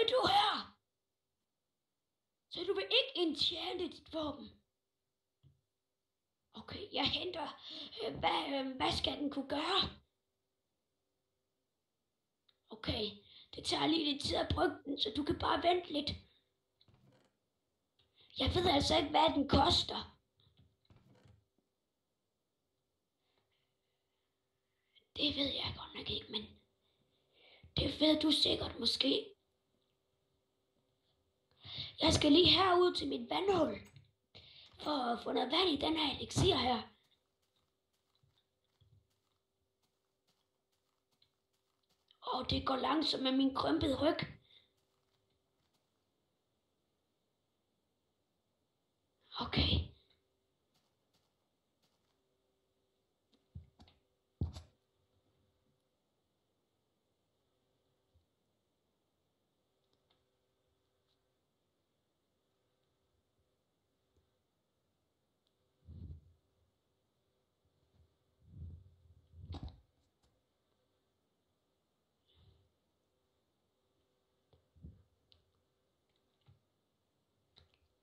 du her? Så du vil ikke enchante dit våben? Okay, jeg henter. Hvad skal den kunne gøre? Okay, det tager lige lidt tid at bruge den, så du kan bare vente lidt. Jeg ved altså ikke, hvad den koster. Det ved jeg godt nok ikke, men det ved du sikkert måske. Jeg skal lige herud til mit vandhul for at få noget vand i den her elixir her. Og det går langsomt med min krympede ryg. Okay.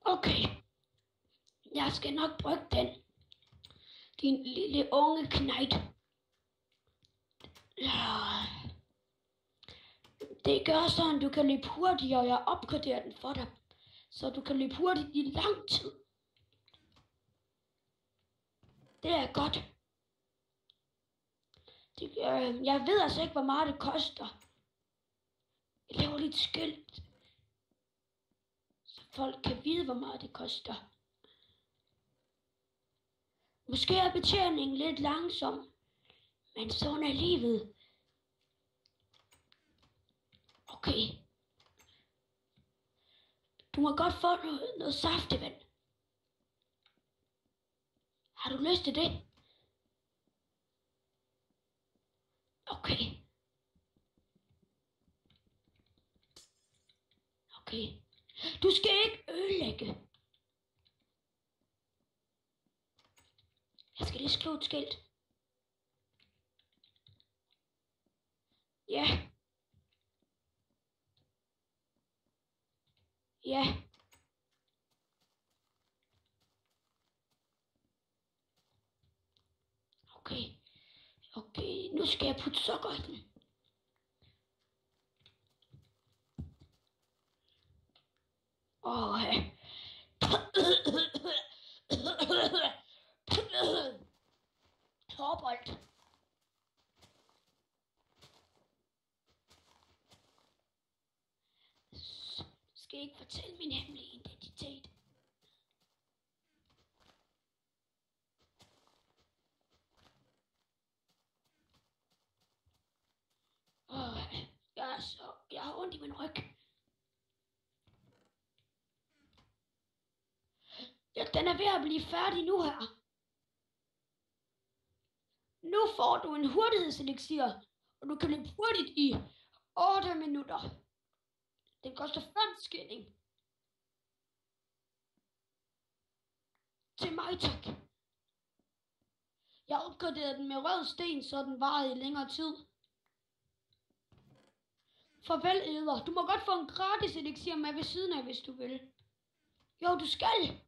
Okay. Jeg skal nok bruge den. Din lille unge knejt. Det gør sådan, du kan løbe hurtigere, og jeg opgraderer den for dig. Så du kan løbe hurtigt i lang tid. Det er godt. Jeg ved altså ikke, hvor meget det koster. Jeg laver lidt skilt, så folk kan vide, hvor meget det koster. Måske er betjeningen lidt langsom, men sådan er livet. Okay. Du må godt få noget saftevand. Har du lyst til det? Okay. Okay. Du skal ikke ødelægge. Jeg skal lige skrive et skilt. Ja. Ja. Okay. Okay, nu skal jeg putte sukker i den. Torbold. Skal ikke fortælle min hemmelige identitet. Jeg har ondt i min ryg. Ja, den er ved at blive færdig nu her. Nu får du en hurtighedseliksir, og du kan løbe hurtigt i 8 minutter. Den koster 5 skilling. Til mig, tak. Jeg opgraderede den med rød sten, så den varede i længere tid. Farvel, Eder. Du må godt få en gratis eliksir med ved siden af, hvis du vil. Jo, du skal.